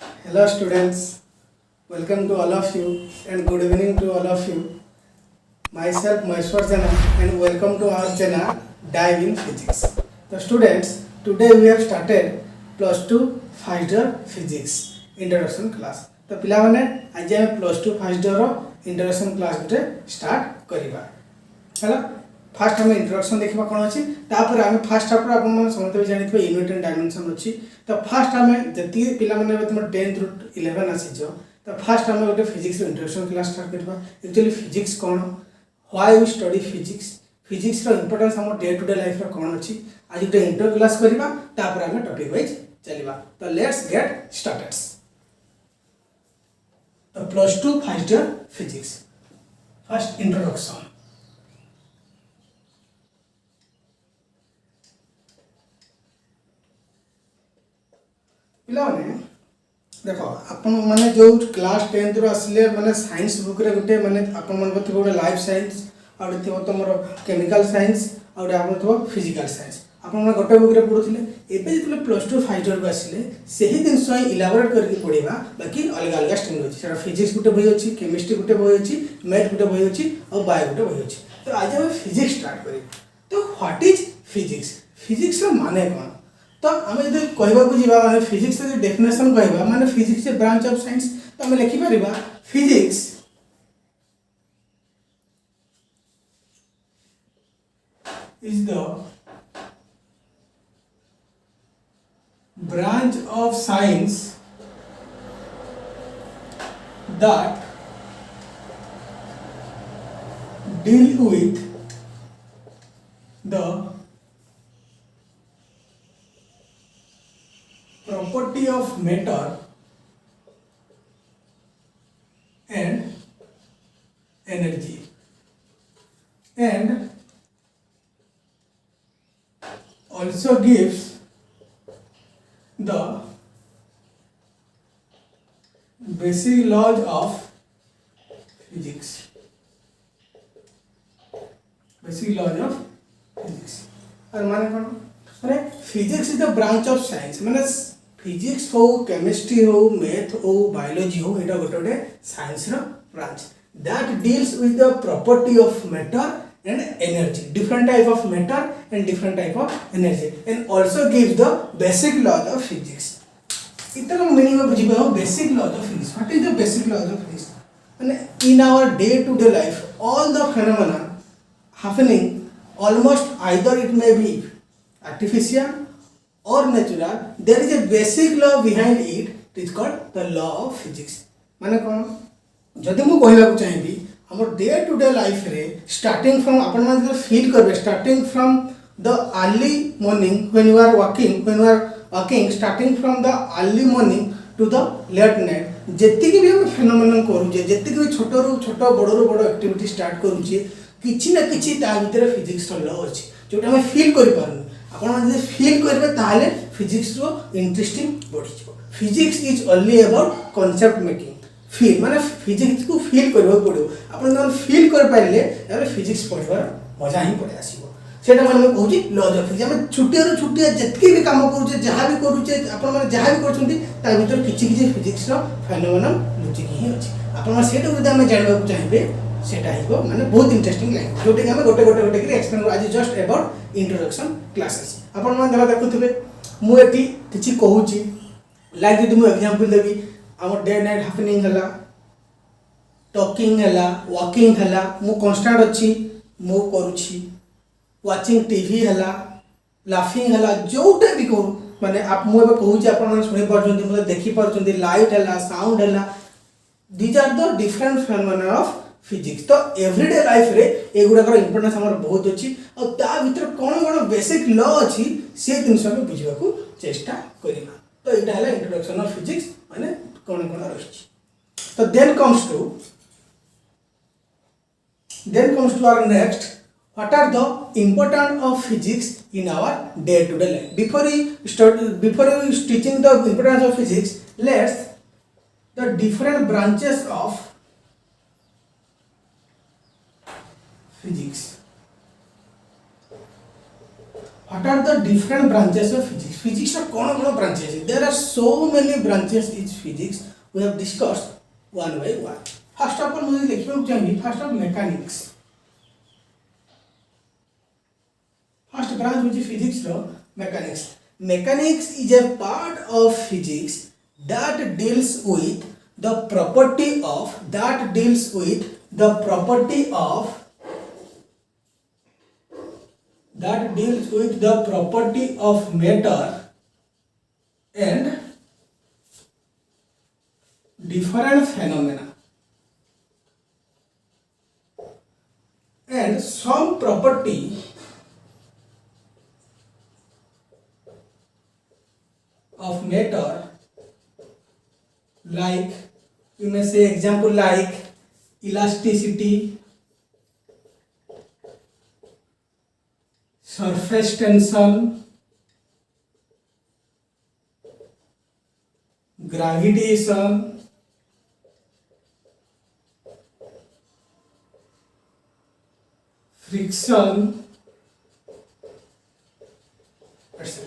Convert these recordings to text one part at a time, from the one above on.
Hello students, welcome to all of you and good evening to all of you. Myself Maheswar Jena and welcome to our channel Dive in Physics. So students, today we have started plus 2 first year physics introduction class. तो पिला माने आज हम plus 2 first year introduction class गुटे start करिबा. हैला fast हमें introduction देखा कौन अच्छी तापर आम फास्ट चैप्टर आप समझते भी जानी यूनिट एंड डायमेंशन अच्छी तो फास्ट आम जी पिला तुम 10th ରୁ 11 आसीच तो फास्ट आम गोटे फिजिक्स इंट्रोडक्शन क्लास स्टार्ट करवा. एक्चुअली फिजिक्स कौन, why we study physics, physics रो इंपोर्टेंस हम डे टू डे लाइफ रो कौन अच्छी आज गोटे इंट्रो क्लास करवा तापर आम टॉपिक वाइज चलवा. तो लेट्स गेट स्टार्टेड. तो plus 2 first year physics first introduction. पिलाने देख आपण माने जो क्लास 10th रो आसले माने साइंस बुक रे गुटे माने आपण मन को गोटे लाइफ साइंस और थियो तमरो केमिकल साइंस और आपण थियो फिजिकल साइंस आपण मन गोटे बुक रे पढुथिले. एबे जतले प्लस 2 फाइव ईयर को आसले सेही दिन सो इलाबोरेट करके पढिबा बाकी अलग अलग स्ट्रीम होची. सेटा फिजिक्स गुटे बही होची, केमिस्ट्री गुटे बही होची, मैथ गुटे बही होची और बायो गुटे बही होची. तो आज हम फिजिक्स स्टार्ट करी. तो व्हाट इज फिजिक्स, फिजिक्स रो माने कोन. तो आम जो कहवाक जावा माने फिजिक्स जो डेफिनेशन कहवा माने physics a branch of science. तो आम लिखि परिबा physics is the branch of science that deal with the property of matter and energy and also gives the basic laws of physics. Basic laws of physics. और माने कौन माने physics is the branch of science माने physics हो, chemistry हो, math हो, biology हो, एटा गोटे गोटे साइंस रो branch that deals with the property of matter and energy, different type of matter and different type of energy, and also gives the basic laws of physics. इतना meaning में बुझिबा basic laws of physics. What is the basic laws of physics? And in our day to day life all the phenomena happening almost either it may be artificial or natural, there is a basic law behind it. It is called the law of physics. माने कोन जदि मु कहला को चाहिबी हमर day to day life रे starting from अपन मान जो फील करबे starting from the early morning when you are working starting from the early morning to the late night जेति कि भी हम फेनोमेनन करू जे जेति कि भी छोटो रो छोटो बड़ो रो बड़ो एक्टिविटी स्टार्ट करू जे किछि ना किछि ता भीतर फिजिक्स रो लॉ अछि जोटा हम फील करि पारु. अपन मान जे फील करबे ताले फिजिक्स रो इंटरेस्टिंग बढ़ि जिवो. Physics is only about concept making. Feel माने फिजिक्स को फील करबो पड़ो. अपन जब फील कर पाइले तबे फिजिक्स पढ़िबार मजा ही पड़े आसीबो. सेटा माने मैं कहूची लॉज ऑफ फिजिक्स. हम छुट्टी जतके भी काम करू जे जहां भी करू जे अपन माने जहां भी करछुंती ता भीतर किछि किछि फिजिक्स रो फेनोमेनन लुचि ही अछि. अपन माने सेटा जदि हम जानबा को चाहिबे सेटा हिबो माने बहुत इंटरेस्टिंग लागे जोटे कि हम गोटे के एक्सप्लेन करू. आज जस्ट अबाउट इंट्रोडक्शन क्लासेस. अपन माने देखा देखुथिबे मु एटी किछि कहूची लाइक जदि मु एग्जांपल देबी आम डे नाइट हैपनिंग हला, टॉकिंग हला, वॉकिंग हला, मु कांस्टेंट अछि मु करूची, वाचिंग टीवी हला, लाफिंग हला, जोटा भी करू माने आप मु एबे कहूची आपण माने सुनि परछन्ती मते देखि परछन्ती लाइट हला, साउंड हला, these are the different phenomena of physics. तो एवरीडे लाइफ रे एगुडा कर इंपोर्टेंस हमर बहुत अछि और ता भीतर कोन कोन बेसिक लॉ अछि से जिंस हम बुझिबा को चेष्टा करिबा. तो इटा हला इंट्रोडक्शन ऑफ फिजिक्स माने कोन कोन रहिछि. तो then comes to our next, what are the important of physics in our day to day life. Before we teaching the importance of physics, let's the different branches of physics. What are the different branches of physics? physics ର कौन branches there are so many branches in physics we have discussed one by one. First of all मुझे लिखिବାକୁ चाहिए first of mechanics. First branch which is physics ro mechanics. Mechanics is a part of physics that deals with the property of matter and different phenomena and some property of matter, like you may say example like elasticity, surface tension, gravitation, friction, etc.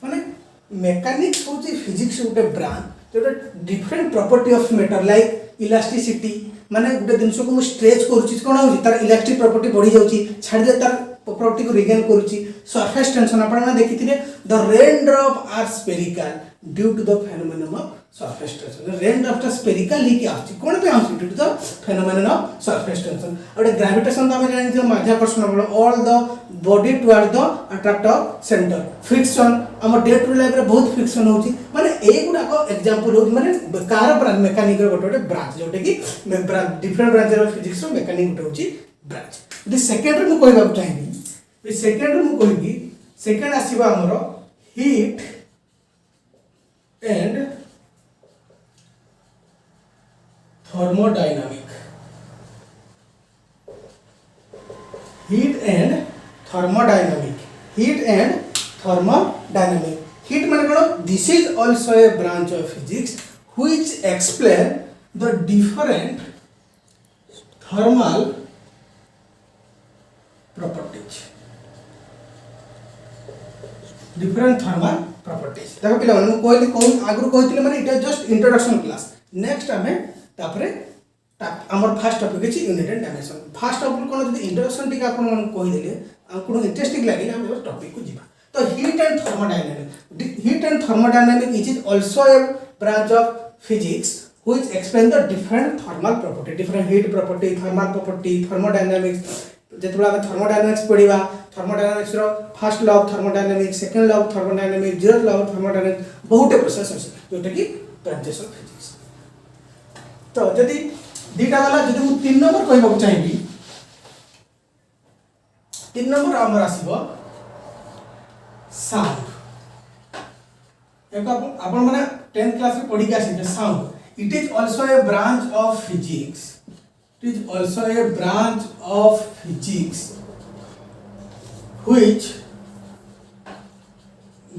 माने mechanics होची physics गोटे branch जोटा different property of matter like elasticity माने गोटे जिनस को stretch करूची कोन होची तार इलास्टिक प्रॉपर्टी बढ़ी जाउची छाड़ दे तार प्रॉपर्टी को रिगेन करूची. सरफेस टेंशन आपण ना देखिथिले the rain drop are spherical due to the phenomenon of surface tension. Rain drop टा स्फेरिकल ही के आछि कोन पे आछि due to the phenomenon of surface tension. और ग्रेविटेशन तो हम जानि छ माध्याकर्षण बल all the body toward the attractor centre. Friction हम डे टू लाइफ रे बहुत फ्रिक्शन होची माने ए गुडा को एग्जांपल होची माने कार ब्रांच मैकेनिक रो गोटे ब्रांच जोटे की डिफरेंट ब्रांच ऑफ फिजिक्स रो मैकेनिक गोटे होची ब्रांच. द सेकंड रे मु कहबा चाहिबी द सेकंड रे मु कहबी सेकंड आसीबा हमरो heat and thermodynamic. Heat and thermodynamic. Heat माने कोन this is also a branch of physics which explain the different thermal properties. देखो पिला माने कोइ आगु कहतिले माने it just introduction class. Next हमें तापरे हमर फर्स्ट टॉपिक अछि unit and dimension. First of all कोन जदि इंट्रोडक्शन टिका आपण मन कहि देले आपन इंटरेस्टिंग लागिले हम टॉपिक को जिबा. तो heat and thermodynamic is also a branch of physics which explain the different thermal property, different heat property, thermal property, thermodynamics. जेतबा हम थर्मोडायनामिक्स पढिबा थर्मोडायनामिक्स रो first law of thermodynamics, second law of thermodynamics, zero law of thermodynamics बहुत process अछि जोटा कि branches of physics. तो जदि दीटा वाला जदि मु 3 नंबर कहबा चाहिबी 3 नंबर हमर आसीबो साउंड. एको आपण माने 10th क्लास रे पढी के आसी sound. It is also a branch of physics. Which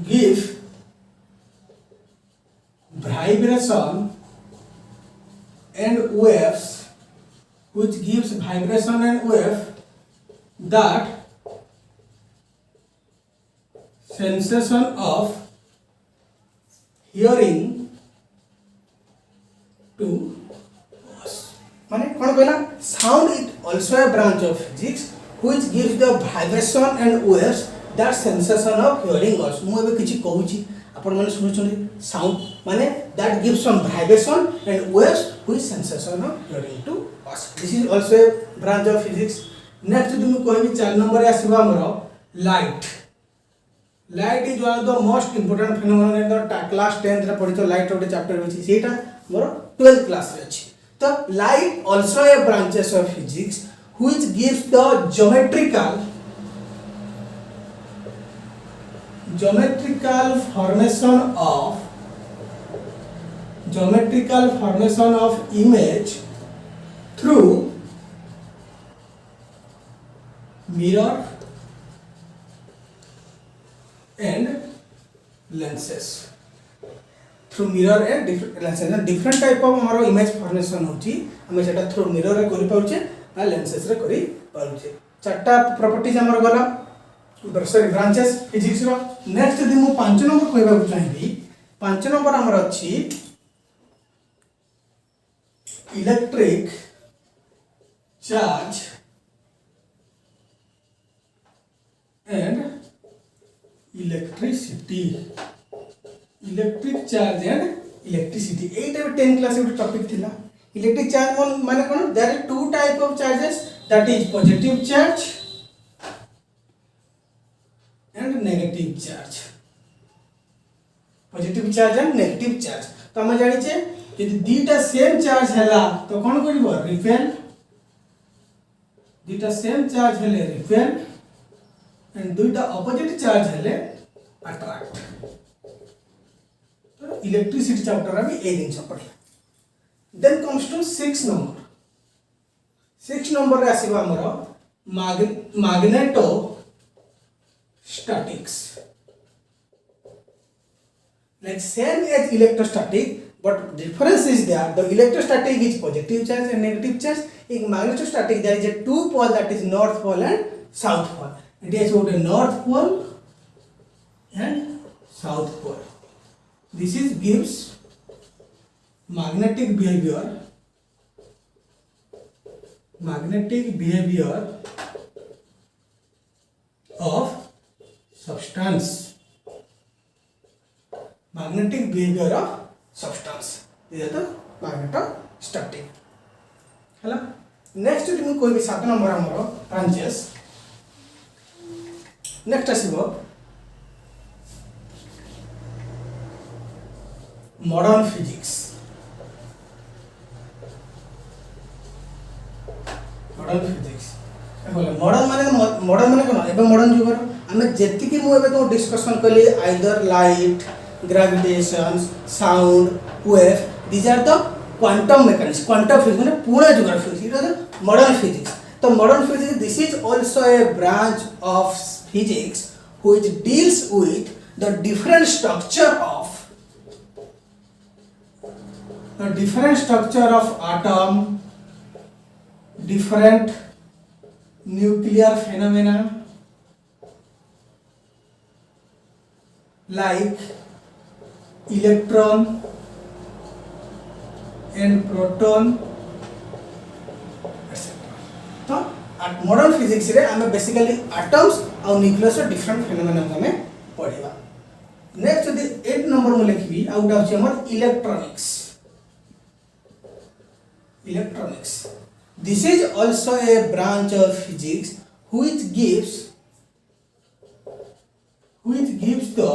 give vibration and waves, that sensation of hearing to us. माने कोन कहला sound is also a branch of physics which gives the vibration and waves that sensation of hearing us. मु एबे किछि कहूची आपण माने सुनुछन sound माने that gives some vibration and waves which sensation of hearing to us. This is also a branch of physics. Next जदि मु कहबी 4 number रे आसीबा हमरो light. Light is one of the most important phenomenon in the class 10th रे पढितो light ओटे chapter होची सेटा मोर 12th class रे अछि. तो light also a branches of physics which gives the geometrical formation of image through mirror and lenses. Through mirror and different type of हमारो image formation होची हमें सेटा through mirror रे करि पाउचे आ lenses रे करि पाउचे. चारटा प्रॉपर्टीज हमर गला सॉरी ब्रांचेस फिजिक्स रो नेक्स्ट यदि मु 5 नंबर कहबा चाहिबी 5 नंबर हमर अछि electric charge and electricity electric charge and electricity एटा 10 क्लास एक टॉपिक थिला इलेक्ट्रिक चार्ज माने कोन there are two type of charges that is positive charge and negative charge positive charge and negative charge तो हम जानि छे यदि दीटा सेम चार्ज हैला तो कोन करबो रिपेल दीटा सेम चार्ज हेले रिपेल एंड दुईटा ऑपोजिट चार्ज हेले अट्रैक्ट तो इलेक्ट्रिसिटी चैप्टर रे ए दिन पढ़िया देन कम्स टू 6 नंबर रे आसीबा हमरो magneto statics like same as electrostatic but difference is there the electrostatic is positive charge and negative charge in magnetostatic there is a two pole that is north pole and south pole it is about a north pole and south pole this is gives magnetic behavior of substance magnetic behavior of substance this is the magnetostatic हैला next तुम कोई भी 7 number हमरो branches next आसीबो modern physics modern माने कोन एबे modern जुगर हमें जेति कि मु एबे तो डिस्कशन कली either light gravitation sound wave these are the quantum mechanics quantum physics माने पूरा जुगर physics it is modern physics तो modern physics this is also a branch of physics which deals with the different structure of atom different nuclear phenomena like electron and proton etc तो modern physics रे हमें basically atoms और nucleus different phenomena हमें पढ़िबा next यदि 8 number में लिखबी out of हमर electronics this is also a branch of physics which gives the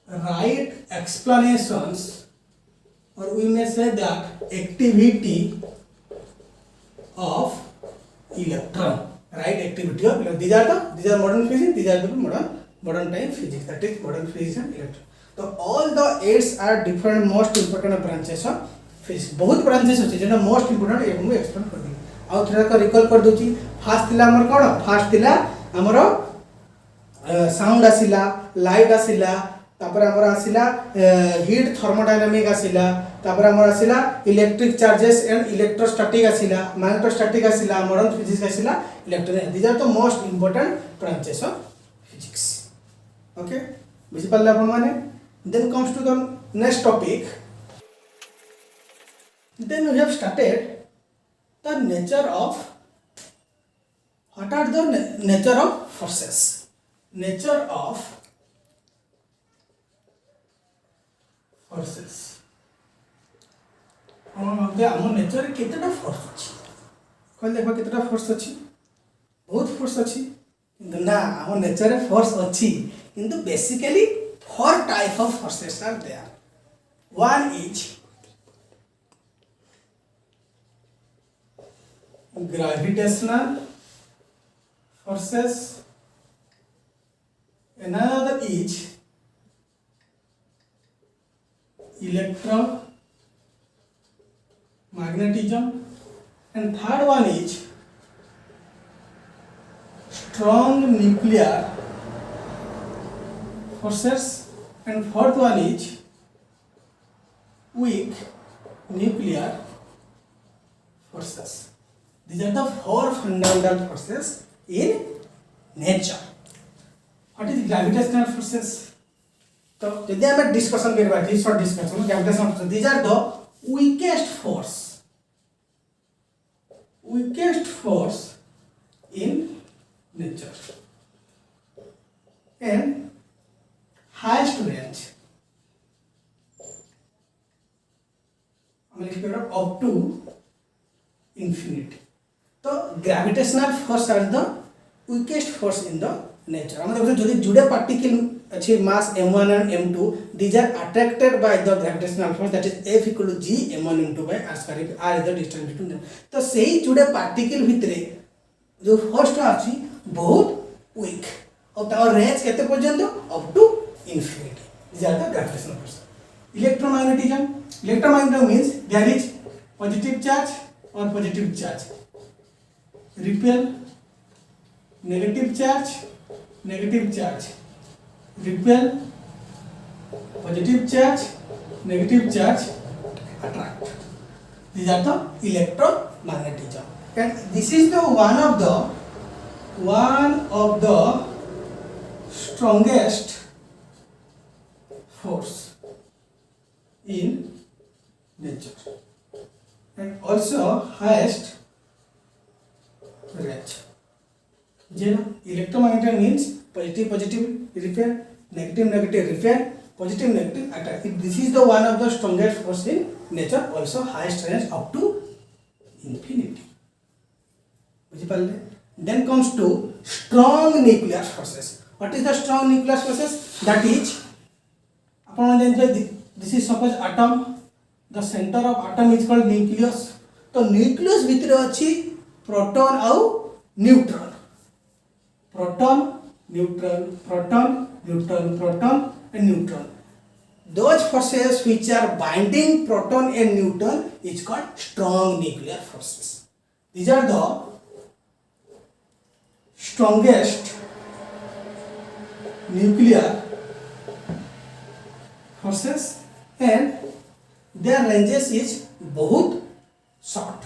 right explanations or we may say that activity of electron right activity of these are modern physics these are the modern time physics that is modern physics and electron so all the 8 are different most important branches of physics बहुत branches अछि जेना most important एक मु explain कर दी आ थोड़ा का recall कर दोची fast थिला हमर कोन फास्ट थिला हमर साउंड आसिला लाइट आसिला तापर हमर आसिला हीट थर्मोडायनामिक आसिला तापर हमर आसिला इलेक्ट्रिक चार्जेस एंड इलेक्ट्रोस्टैटिक आसिला मैग्नेटोस्टैटिक आसिला मॉडर्न फिजिक्स आसिला electronics these are the most important branches of physics okay बुझि पाले अपन माने then comes to the next topic then we have started the nature of what are the nature of forces हम nature केतेटा force अछि कहले देखबा केतेटा force अछि बहुत फोर्स अछि किंतु ना हम नेचर रे फोर्स अछि किंतु basically 4 type of forces are there one is gravitational forces another is electromagnetism and third one is strong nuclear forces and fourth one is weak nuclear forces These are the four fundamental forces in nature. What is gravitational forces? तो यदि हमें discussion करबा this short discussion gravitational forces, these are the weakest force in nature and highest range up to infinity. तो gravitational force are the weakest force in the nature. हम देखो जो जुड़े particle अच्छे mass m1 and m2, these are attracted by the gravitational force, that is F equal to G m1 m2 by r square. r is the distance between them. तो सही जुड़े particle भितरे जो फर्स्ट आछि बहुत week और तार range केते पर्यंत up to infinity. These are the gravitational force. Electromagnetism means there is positive charge or positive charge, repel, negative charge, repel, positive charge, negative charge, attract. These are the electromagnetism, and this is the one of the strongest force in nature and also highest range. Jena, electromagnetism means positive repel, negative repel, positive attract. This is the one of the strongest force in nature, also highest range up to infinity. Then comes to strong nuclear forces. What is the strong nuclear forces? That is, this is suppose atom. The center of atom is called nucleus. तो nucleus भितर अछि proton और neutron. Proton, and neutron. Those forces which are binding proton and neutron is called strong nuclear forces. These are the strongest nuclear forces and their ranges is बहुत short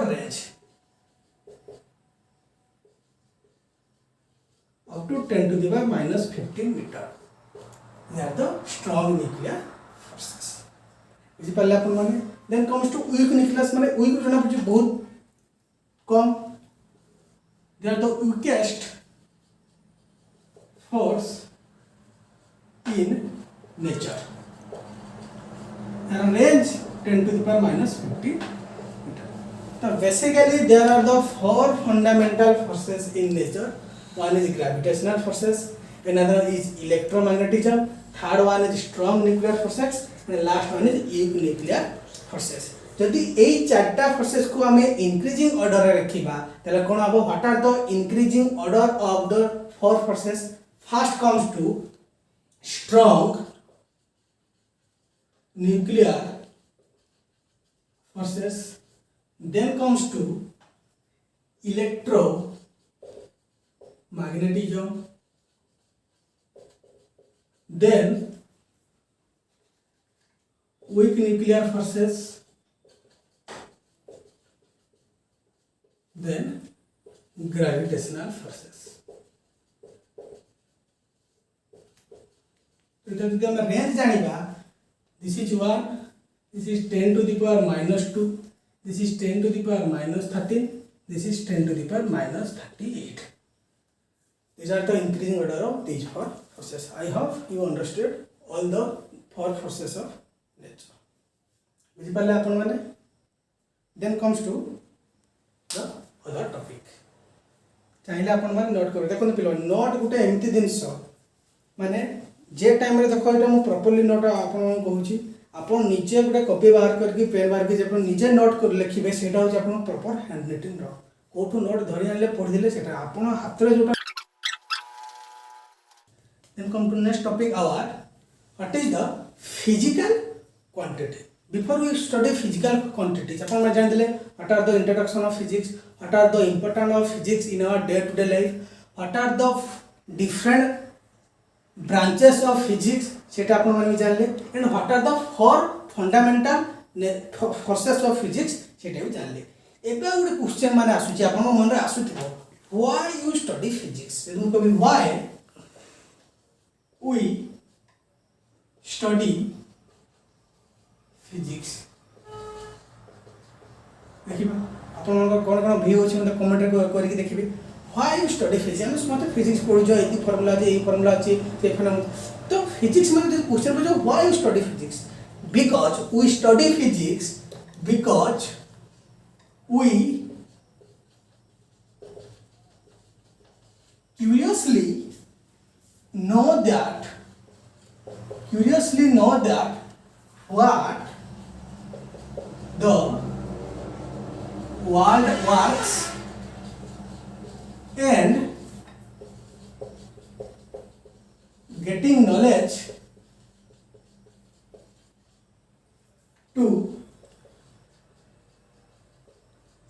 range up to 10 to the power minus 15 meter. They are the strong nuclear forces. इसी पहले अपन माने. Then comes to weak nucleus, माने weak जोना पूछे बहुत कम. They are the weakest force in nature. And range 10 to the power minus 50 meter. So basically there are the four fundamental forces in nature. One is gravitational forces, another is electromagnetism, third one is strong nuclear forces, and last one is weak nuclear forces. जदि एई चारटा forces को हमें increasing order रे रखिबा तले कोन हबो. What are the increasing order of the four forces? First comes to strong nuclear forces, then comes to electromagnetism, then weak nuclear forces, then gravitational forces. तो जदि हम range जानिबा, this is 1, this is 10 to the power minus 2, this is 10 to the power minus 13, this is 10 to the power minus 38. These are the increasing order of these four forces. I hope you understood all the four forces of nature. बुझिपाले आपण माने. Then comes to the other topic. चाहिले आपण माने note करो. देखो pillow note गुटे एमती जिंस माने जे time रे देखो एटा मु प्रॉपर्ली नोट आपण कहूची. आपण नीचे गुटे कॉपी बाहर करके पेन बाहर के जे आपण नीचे नोट कर लिखिबे सेटा हो आपण प्रॉपर हैंड राइटिंग रो. कोठू नोट धरि आले पढि दिले सेटा आपण हाथ रे जोटा. Then come to next topic our, what is the physical quantity. Before we study physical quantities, अपन में जान दिले what are the introduction of physics, what are the importance of physics in our day to day life, what are the different branches of physics सेटा अपन में जान ले, and what are the four fundamental forces of physics सेटा भी जान ले. एबे गोटे क्वेश्चन माने आसुची आपन मन रे आसुथिबो व्हाई यू स्टडी फिजिक्स एदु कभी व्हाई वी स्टडी फिजिक्स देखिबा आपन कोन कोन व्यू अछि मते कमेंट रे करके देखिबे व्हाई यू स्टडी फिजिक्स हम मते फिजिक्स पढु जो एती फार्मूला जे ए फार्मूला अछि से एखन तो फिजिक्स माने क्वेश्चन पूछो why you study physics because we study physics because we curiously know that what the world works and getting knowledge to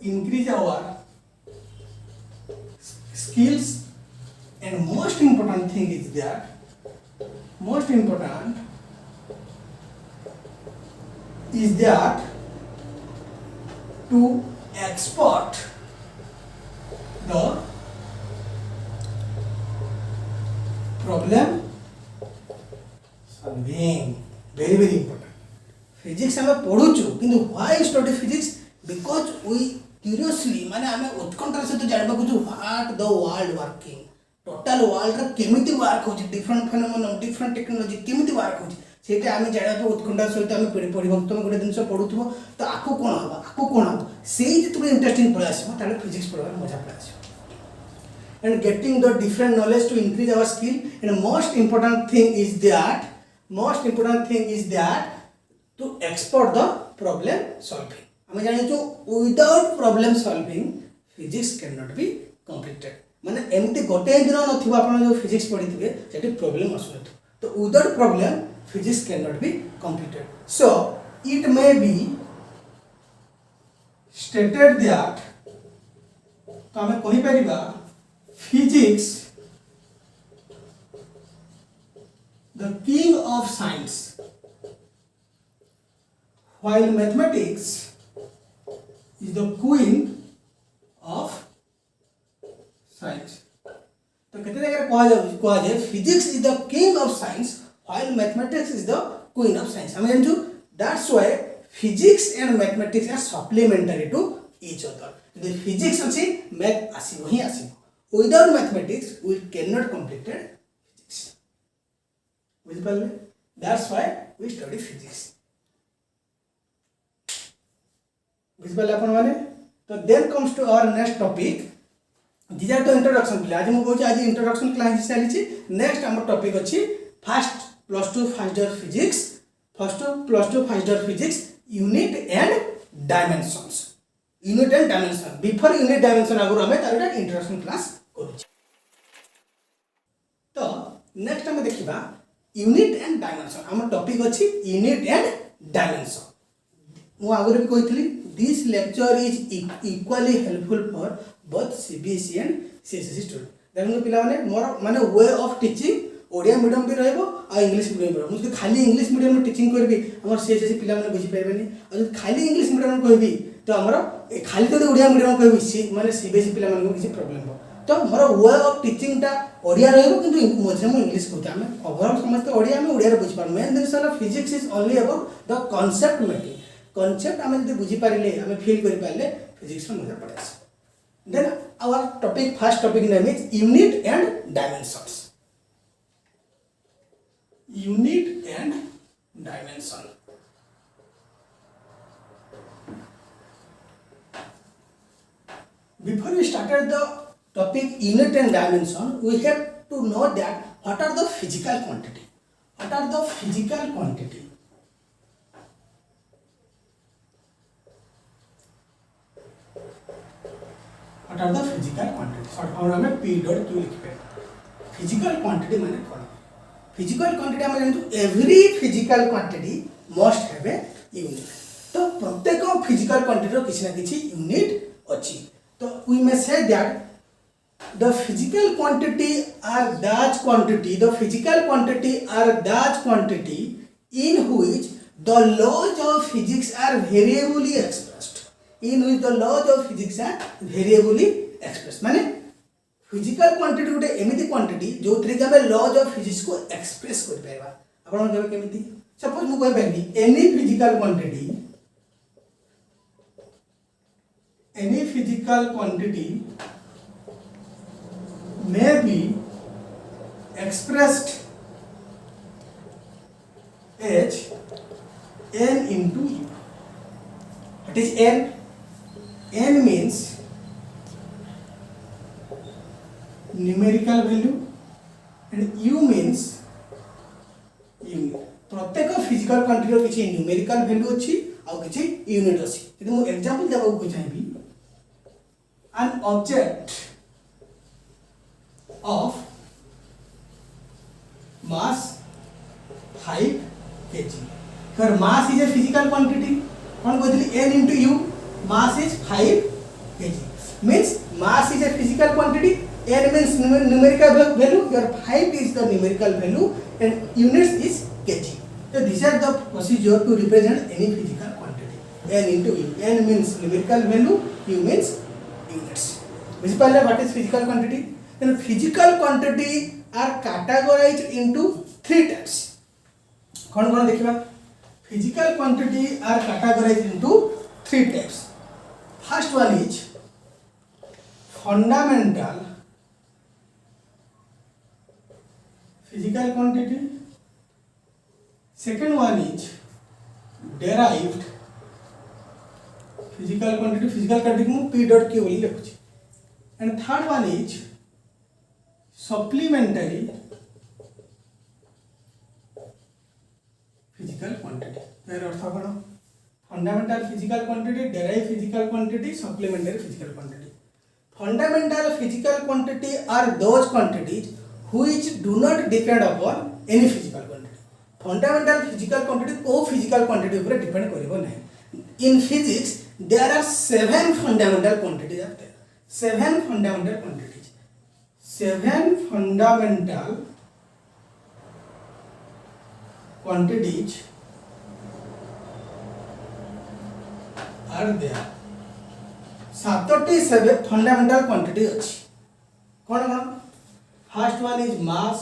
increase our skills, and most important thing is that to export the problem solving. Very very important. Physics हमें पढ़ुचु किंतु why study physics because we curiously माने हमें उत्कंठा से तो जानबा कुछ what the world working total world रे केमिति वर्क होची डिफरेंट फेनोमेनन डिफरेंट टेक्नोलॉजी केमिति वर्क होची सेटा हमें जानबा उत्कंठा सहित हमें पढिबो तुम गोटे दिन पढुथबो तो आको कोन हबो सेही जे तुम इंटरेस्टिंग पढा आसीबो ताले फिजिक्स पढार मजा पढा आसीबो and getting the different knowledge to increase our skill, and most important thing is that to export the problem solving. हमें जाने जो without problem solving physics cannot be completed. माने एमती गोटे दिन नथिबो आपण जो फिजिक्स पढी थिबे सेठी प्रॉब्लम आसुनथो तो without problem physics cannot be completed. So it may be stated that तो हमें कहि परिबा physics the king of science while mathematics is the queen of science. तो कहते हैं अगर कहा जाए physics is the king of science while mathematics is the queen of science. हमें जानजु that's why physics and mathematics are supplementary to each other. यदि physics अच्छी math आसीबो he आसीबो. Without mathematics we cannot complete physics. बुझ पाले? That's why we study physics. बुझ पाले अपन माने? तो then comes to our next topic. These are the introduction class. आज हम आज introduction class चली छी. Next हमर topic अछि first plus 2 first year physics. First plus 2 first year physics unit and dimensions. Unit and dimension. Before unit dimension आगु हमें तार introduction class करू छी. तो next हम देखिबा unit and dimension. हमर topic अछि unit and dimension. मु आगु भी कहितली this lecture is equally helpful for both CBSE and CHSE students. देखो पिला माने way of teaching Odia medium भी रहबो आ इंग्लिश मीडियम भी रहबो. मुझे खाली इंग्लिश मीडियम में टीचिंग करबी हमर CHSE पिला माने बुझी पाइबेनी. आ खाली इंग्लिश मीडियम में कहबी तो हमर खाली तो ओडिया मीडियम में कहबी माने CBSE पिला माने किसी प्रॉब्लम हो. तो हमर way of teaching टा ओडिया रहबो किंतु मझे हम इंग्लिश कहते हम ओवरऑल समस्त ओडिया में ओडिया रे बुझी पार. Main this physics is only about the concept making. concept हमें जब बुझी पारिले हमें फील करि पारिले फिजिक्स में मजा पड़े. Then our topic first topic name is unit and dimensions. Unit and dimension. Before we started the topic unit and dimension, we have to know that what are the physical quantity. What are the physical quantity? What are the physical quantity? Short form में P dot Q लिखिबे. Physical quantity माने कोन? Physical quantity हमें जानू every physical quantity must have a unit. तो प्रत्येक physical quantity रो किसी ना किसी unit अछि. तो we may say that the physical quantity are that quantity. The physical quantity are that quantity in which the laws of physics are variably expressed. in which the laws of physics are variably expressed. माने physical quantity गोटे एमिति quantity जो three के हमें laws of physics को express कर पाएबा आपण कहबे केमिति सपोज मु कहि पाबी any physical quantity may be expressed as n into u. What is n? N means numerical value and u means unit. प्रत्येक फिजिकल क्वांटिटी किसी न्यूमेरिकल वैल्यू अच्छी और किसी यूनिट अच्छी यदि मु एग्जांपल देबा को चाहिबी an object of mass 5 kg. Here mass is a physical quantity. कौन बोलती n into u mass is 5 kg. Means mass is a physical quantity. n means numerical value. Your 5 is the numerical value and units is kg. So these are the procedure to represent any physical quantity. n into u. n means numerical value. u means units. Basically, what is physical quantity? Then physical quantity are categorized into three types. कौन कौन देखिबा physical quantity are categorized into three types. First one is fundamental physical quantity. Second one is derived physical quantity. Physical quantity को p dot q बोली लिखुची. And third one is supplementary physical quantity. यार अर्थ कौन fundamental physical quantity derive physical quantity supplementary physical quantity. Fundamental physical quantity are those quantities which do not depend upon any physical quantity. Fundamental physical quantity को physical quantity ऊपर depend करिवो नहीं. In physics there are 7 fundamental quantities are there. 7 fundamental quantities. 7 fundamental quantities are there. 7 fundamental quantities अच्छी. कौन कौन? First one is mass.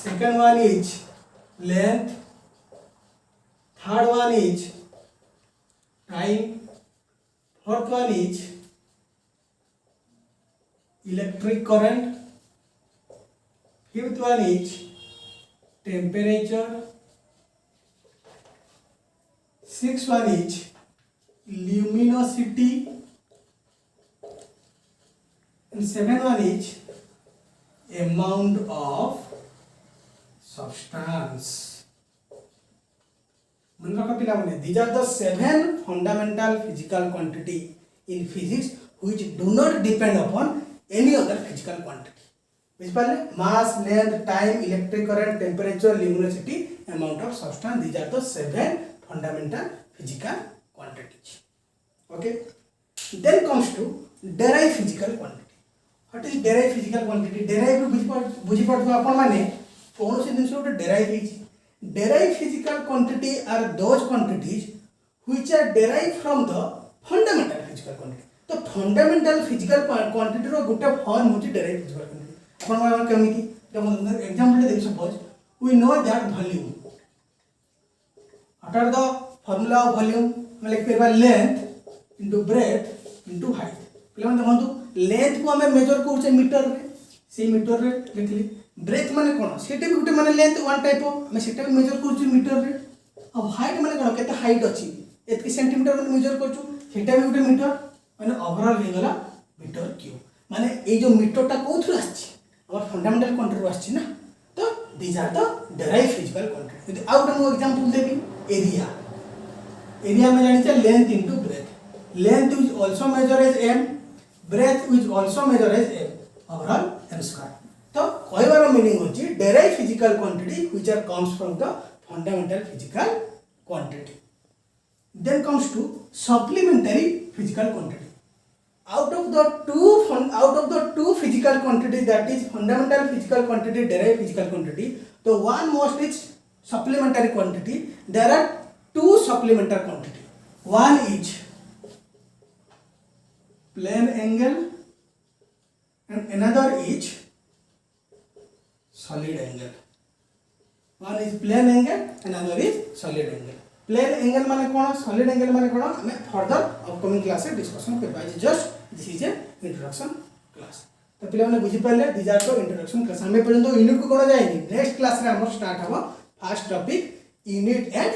Second one is length. Third one is time. Fourth one is electric current. Fifth one is temperature. Sixth one is luminosity. And seventh one is amount of substance. These are the 7 fundamental physical quantity in physics which do not depend upon any other physical quantity. Basically, mass, length, time, electric current, temperature, luminosity, amount of substance. These are the 7 fundamental physical quantities. Okay. Then comes to derived physical quantity. What is derived physical quantity? Derived बुझी पड़ता अपन माने कौन सी जिनिस उठे derive ହେଇଛି. Derived physical quantity are those quantities which are derived from the fundamental physical quantity. तो fundamental physical quantity रो गुटे form होची derive physical quantity. अपन माने केमिति जब एग्जांपल दे suppose we know that volume. What are the formula of volume? हम लिख परबा length into breadth into height. पहले हम देखंतु लेंथ को हमें मेजर करछे मीटर रे. से मीटर रे लिखली. ब्रेथ माने कोन? सेटे भी गुटे माने लेंथ वन टाइप ऑफ हमें सेटा भी मेजर करछु मीटर रे. अब हाइट माने कोन? केते हाइट अछि एतकी सेंटीमीटर में मेजर करछु सेटा भी गुटे मीटर माने ओवरऑल हे गला मीटर क्यूब. माने ए जो मीटरटा कोथु आछि हमर फंडामेंटल क्वांटिटी आछि ना. तो these are the derive physical quantity. यदि आउट मो एग्जांपल देबी एरिया. एरिया में जानि छ length into breadth. Length is also measure as m. Breadth is also measure as m. Overall m square. तो कहबार मीनिंग होची derive physical quantity which are comes from the fundamental physical quantity. Then comes to supplementary physical quantity. Out of the two physical quantities, that is fundamental physical quantity, derived physical quantity, the one most is supplementary quantity. There are two supplementary quantity. One is plane angle and another is solid angle. One is plane angle and another is solid angle. Plane angle माने कौन, solid angle माने कौन, हमें further upcoming class से discussion करवा है. Just this is a introduction class. तो पिले मैंने बुझी पाले these are the introduction class. हमें पर्यंत यूनिट को कौन जाएगी. Next class रे हमर start हवा first topic unit and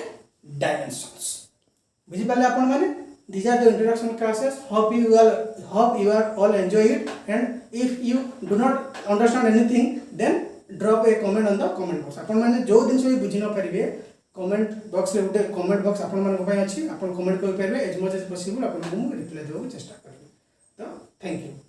dimensions. बुझी पाले अपन माने. These are the introduction classes. Hope you are all enjoy it. And if you do not understand anything, then drop a comment on the comment box. अपन माने जो दिन से बुझी न परिबे comment box रे उठे comment box अपन मान को पाई अछि. अपन comment कर परिबे as much as possible अपन को रिप्लाई देबो चेष्टा करबे. तो thank you.